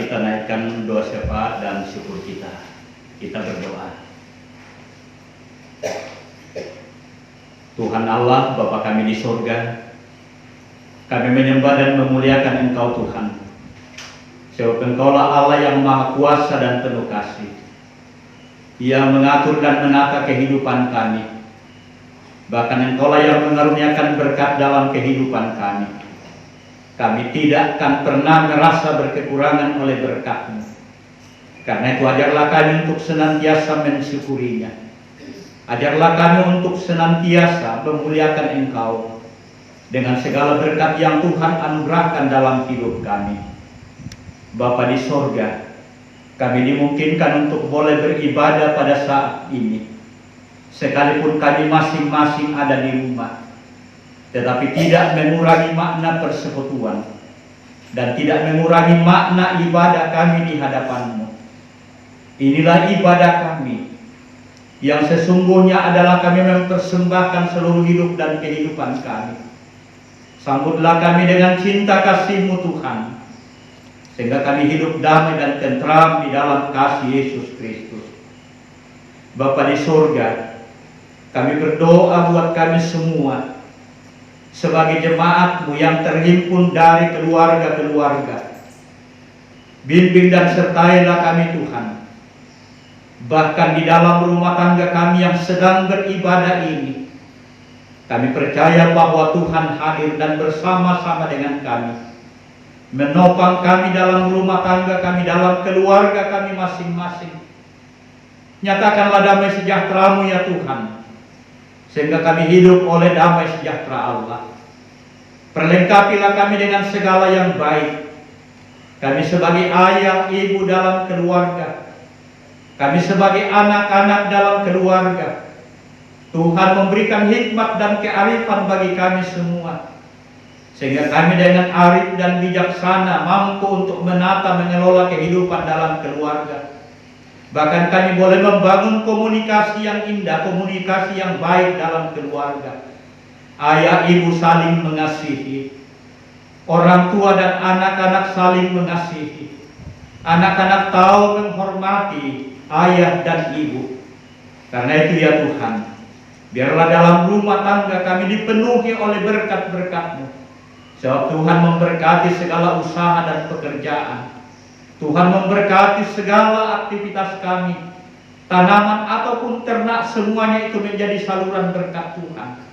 kita naikkan doa syafaat dan syukur kita. Kita berdoa. Tuhan Allah, Bapa kami di surga, kami menyembah dan memuliakan Engkau Tuhan. Sebab Engkaulah Allah yang Maha Kuasa dan penuh kasih, yang mengatur dan menata kehidupan kami. Bahkan Engkaulah yang mengaruniakan berkat dalam kehidupan kami. Kami tidak akan pernah merasa berkekurangan oleh berkat-Mu. Karena itu ajarlah kami untuk senantiasa mensyukurinya. Ajarlah kami untuk senantiasa memuliakan Engkau dengan segala berkat yang Tuhan anugerahkan dalam hidup kami. Bapa di sorga, kami dimungkinkan untuk boleh beribadah pada saat ini. Sekalipun kami masing-masing ada di rumah, tetapi tidak mengurangi makna persekutuan dan tidak mengurangi makna ibadah kami di hadapan-Mu. Inilah ibadah kami, yang sesungguhnya adalah kami mempersembahkan seluruh hidup dan kehidupan kami. Sambutlah kami dengan cinta kasih-Mu Tuhan, sehingga kami hidup damai dan tentram di dalam kasih Yesus Kristus. Bapa di surga, kami berdoa buat kami semua sebagai jemaat-Mu yang terhimpun dari keluarga-keluarga. Bimbing dan sertailah kami Tuhan. Bahkan di dalam rumah tangga kami yang sedang beribadah ini, kami percaya bahwa Tuhan hadir dan bersama-sama dengan kami, menopang kami dalam rumah tangga kami, dalam keluarga kami masing-masing. Nyatakanlah damai sejahtera-Mu ya Tuhan, sehingga kami hidup oleh damai sejahtera Allah. Perlengkapilah kami dengan segala yang baik. Kami sebagai ayah, ibu dalam keluarga, kami sebagai anak-anak dalam keluarga, Tuhan memberikan hikmat dan kearifan bagi kami semua, sehingga kami dengan arif dan bijaksana mampu untuk menata mengelola kehidupan dalam keluarga. Bahkan kami boleh membangun komunikasi yang indah, komunikasi yang baik dalam keluarga. Ayah ibu saling mengasihi, orang tua dan anak-anak saling mengasihi. Anak-anak tahu menghormati ayah dan ibu. Karena itu ya Tuhan, biarlah dalam rumah tangga kami dipenuhi oleh berkat-berkat-Mu. Sebab Tuhan memberkati segala usaha dan pekerjaan. Tuhan memberkati segala aktivitas kami. Tanaman ataupun ternak, semuanya itu menjadi saluran berkat Tuhan.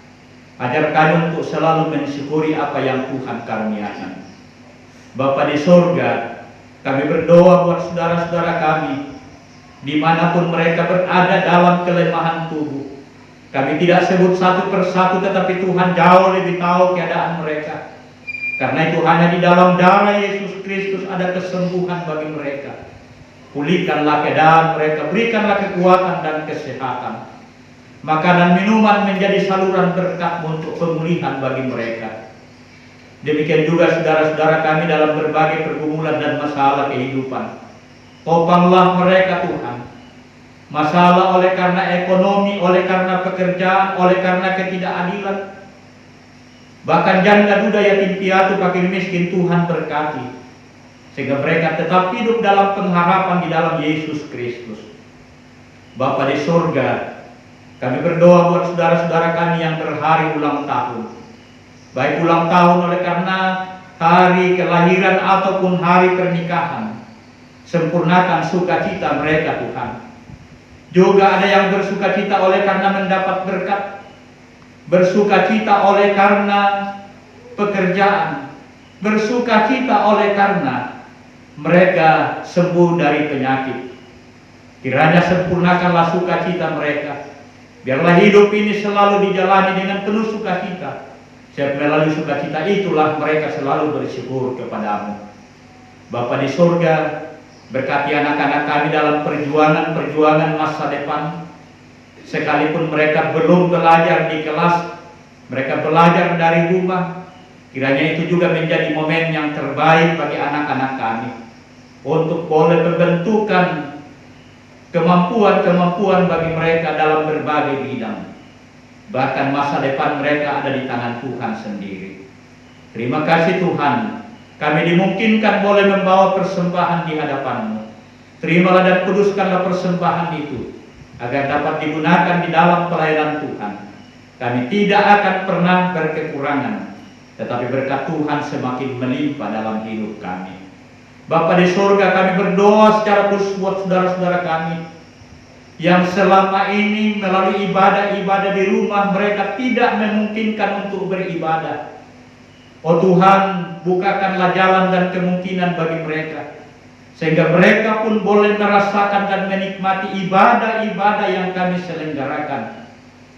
Ajar kami untuk selalu mensyukuri apa yang Tuhan karuniakan. Bapa di surga, kami berdoa buat saudara-saudara kami, dimanapun mereka berada dalam kelemahan tubuh. Kami tidak sebut satu persatu, tetapi Tuhan jauh lebih tahu keadaan mereka. Karena itu hanya di dalam darah Yesus Kristus ada kesembuhan bagi mereka. Pulihkanlah keadaan mereka, berikanlah kekuatan dan kesehatan. Makanan minuman menjadi saluran berkat untuk pemulihan bagi mereka. Demikian juga saudara-saudara kami dalam berbagai pergumulan dan masalah kehidupan. Topanglah mereka Tuhan. Masalah oleh karena ekonomi, oleh karena pekerjaan, oleh karena ketidakadilan. Bahkan janda duda yatim piatu fakir miskin Tuhan berkati, sehingga mereka tetap hidup dalam pengharapan di dalam Yesus Kristus. Bapa di surga, kami berdoa buat saudara-saudara kami yang berhari ulang tahun. Baik ulang tahun oleh karena hari kelahiran ataupun hari pernikahan. Sempurnakan sukacita mereka Tuhan. Juga ada yang bersukacita oleh karena mendapat berkat, bersukacita oleh karena pekerjaan, bersukacita oleh karena mereka sembuh dari penyakit. Kiranya sempurnakanlah sukacita mereka. Biarlah hidup ini selalu dijalani dengan penuh sukacita. Sebab melalui sukacita itulah mereka selalu bersyukur kepada-Mu. Bapa di surga, berkati anak-anak kami dalam perjuangan masa depan. Sekalipun mereka belum belajar di kelas, mereka belajar dari rumah. Kiranya itu juga menjadi momen yang terbaik bagi anak-anak kami untuk boleh membentukkan kemampuan-kemampuan bagi mereka dalam berbagai bidang. Bahkan masa depan mereka ada di tangan Tuhan sendiri. Terima kasih Tuhan, kami dimungkinkan boleh membawa persembahan di hadapan-Mu. Terimalah dan kuduskanlah persembahan itu, agar dapat digunakan di dalam pelayanan Tuhan. Kami tidak akan pernah berkekurangan, tetapi berkat Tuhan semakin melimpah dalam hidup kami. Bapa di surga, kami berdoa secara khusus buat saudara-saudara kami yang selama ini melalui ibadah-ibadah di rumah mereka tidak memungkinkan untuk beribadah. Oh Tuhan, bukakanlah jalan dan kemungkinan bagi mereka, sehingga mereka pun boleh merasakan dan menikmati ibadah-ibadah yang kami selenggarakan,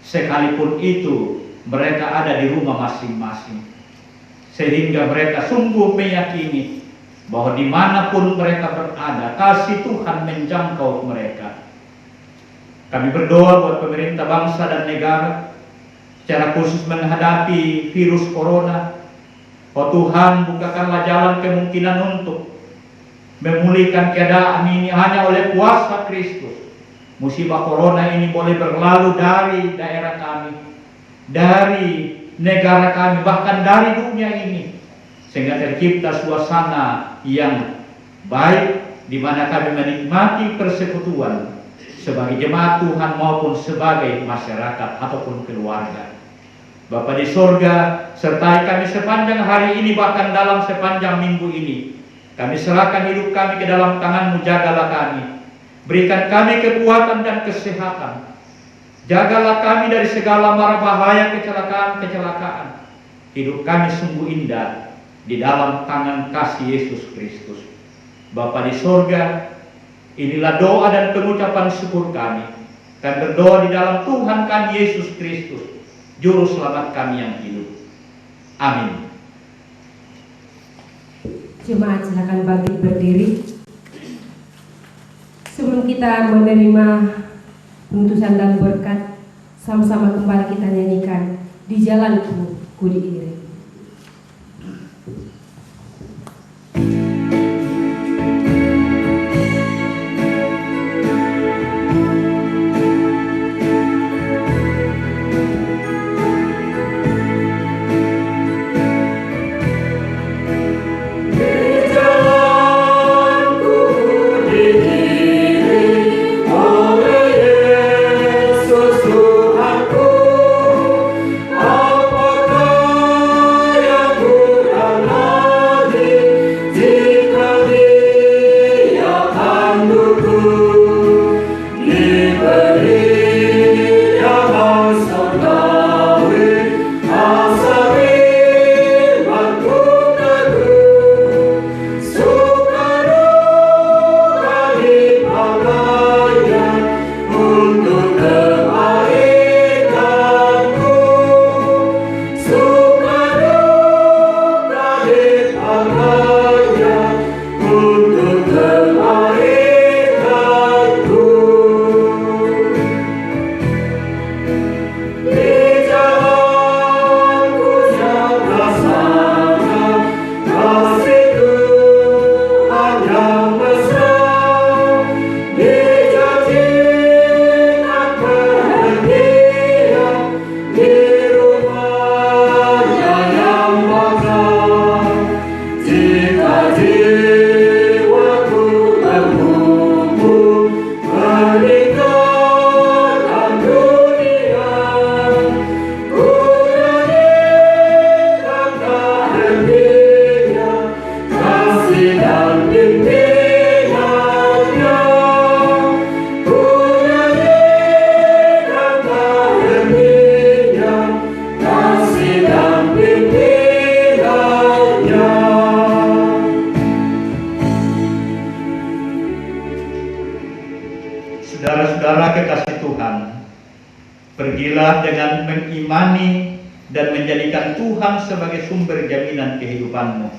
sekalipun itu mereka ada di rumah masing-masing. Sehingga mereka sungguh meyakini bahwa dimanapun mereka berada, kasih Tuhan menjangkau mereka. Kami berdoa buat pemerintah bangsa dan negara, secara khusus menghadapi virus corona. Oh Tuhan, bukakanlah jalan kemungkinan untuk memulihkan keadaan ini hanya oleh kuasa Kristus. Musibah corona ini boleh berlalu dari daerah kami, dari negara kami, bahkan dari dunia ini, sehingga tercipta suasana yang baik di mana kami menikmati persekutuan sebagai jemaat Tuhan maupun sebagai masyarakat ataupun keluarga. Bapa di surga, sertai kami sepanjang hari ini, bahkan dalam sepanjang minggu ini. Kami serahkan hidup kami ke dalam tangan-Mu, jagalah kami. Berikan kami kekuatan dan kesehatan. Jagalah kami dari segala mara bahaya kecelakaan-kecelakaan. Hidup kami sungguh indah di dalam tangan kasih Yesus Kristus. Bapa di surga, inilah doa dan pengucapan syukur kami. Kami berdoa di dalam Tuhan kami Yesus Kristus, Juru Selamat kami yang hidup. Amin. Jemaat silakan bangkit berdiri. Sebelum kita menerima penutusan dan berkat, sama-sama kembali kita nyanyikan Di Jalanku Ku Diiring. Saudara-saudara kekasih Tuhan, pergilah dengan mengimani dan menjadikan Tuhan sebagai sumber jaminan kehidupanmu,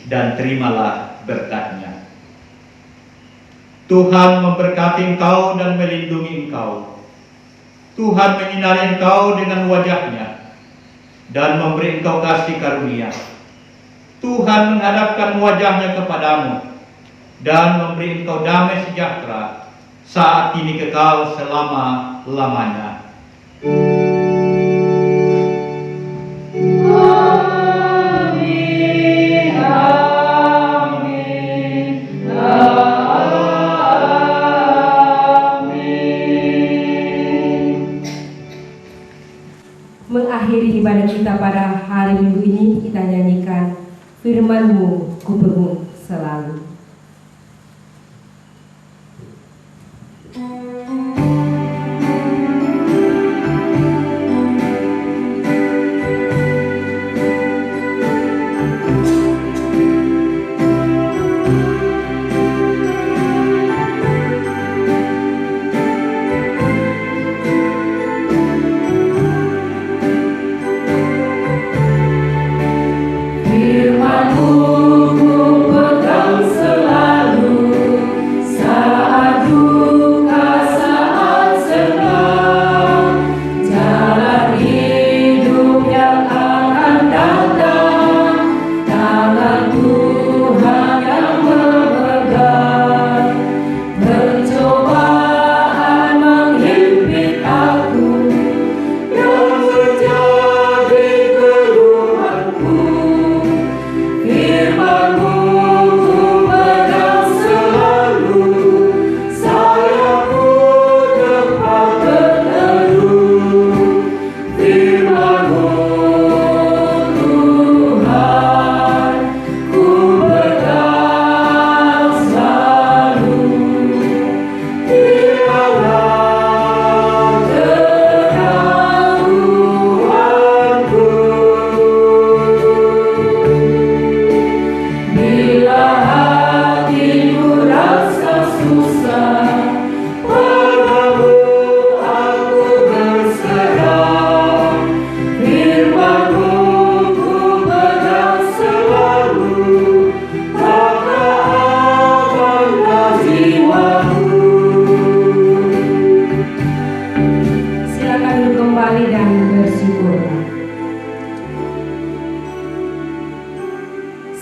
dan terimalah berkat-Nya. Tuhan memberkati engkau dan melindungi engkau. Tuhan menyinari engkau dengan wajah-Nya dan memberi engkau kasih karunia. Tuhan menghadapkan wajah-Nya kepadamu dan memberi engkau damai sejahtera saat ini kekal selama-lamanya. Amin. kita pada hari Minggu ini, kita nyanyikan Firman-Mu ku pegang selalu.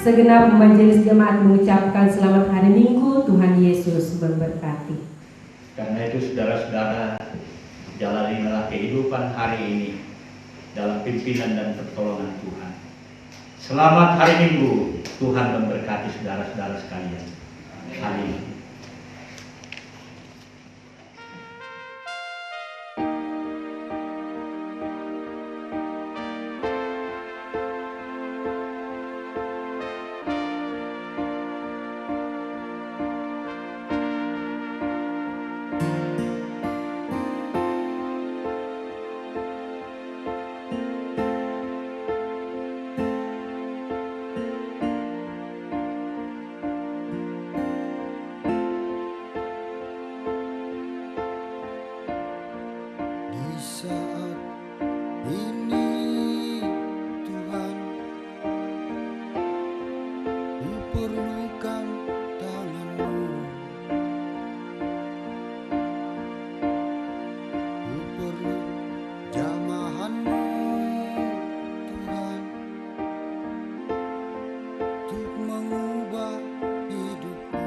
Segenap majelis jemaat mengucapkan selamat hari Minggu. Tuhan Yesus memberkati. Karena itu saudara-saudara, jalanilah kehidupan hari ini dalam pimpinan dan pertolongan Tuhan. Selamat hari Minggu. Tuhan memberkati saudara-saudara sekalian. Amin. Saat ini Tuhan, ku perlukan tangan-Mu, ku perlu jamahan-Mu Tuhan, untuk mengubah hidupku.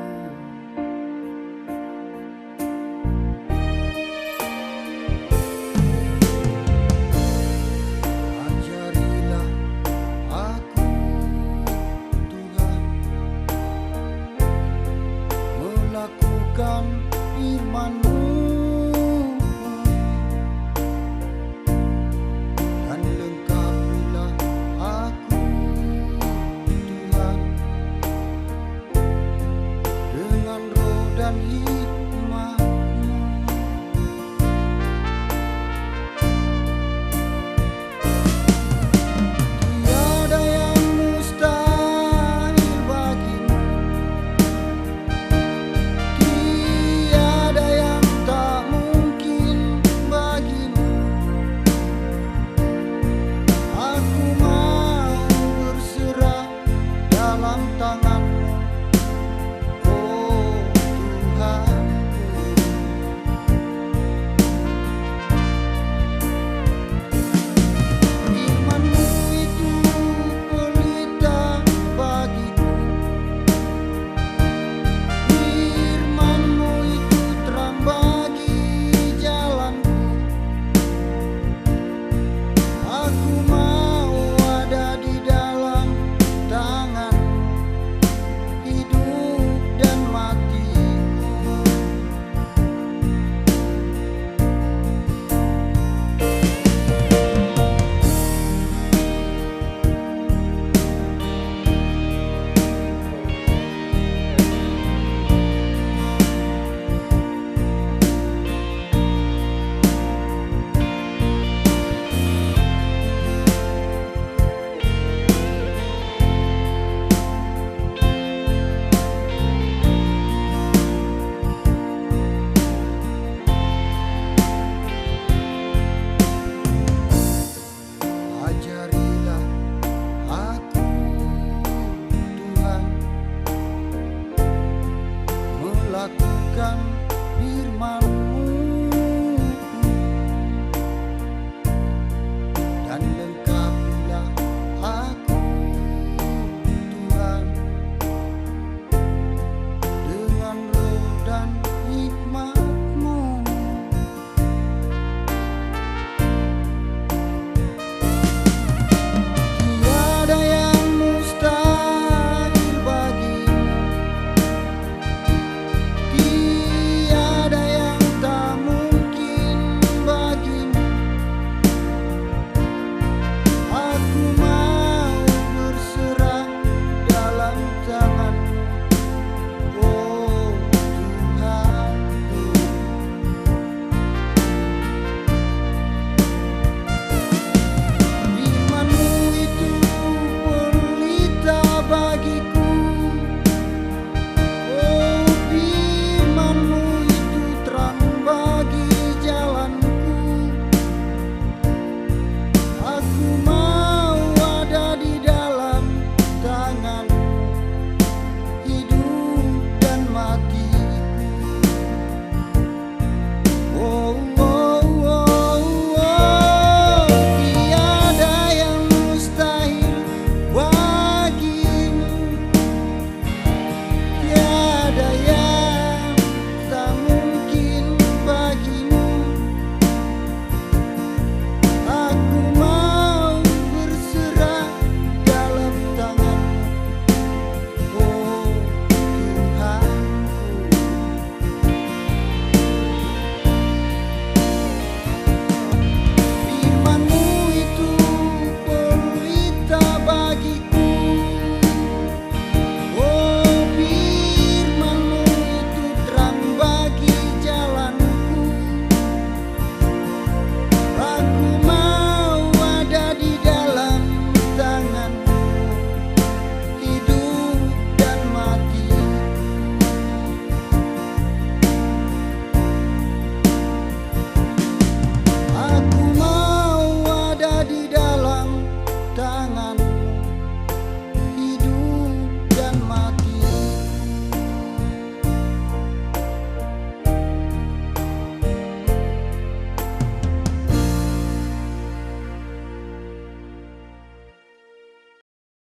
Ajarilah aku Tuhan, melakukan firman-Mu, dan lengkapilah aku Tuhan dengan roh dan hikmat-Mu. Tiada yang mustahil bagimu, tiada yang tak mungkin bagimu. Aku mau berserah dalam tangan-Mu, oh Tuhan. bukan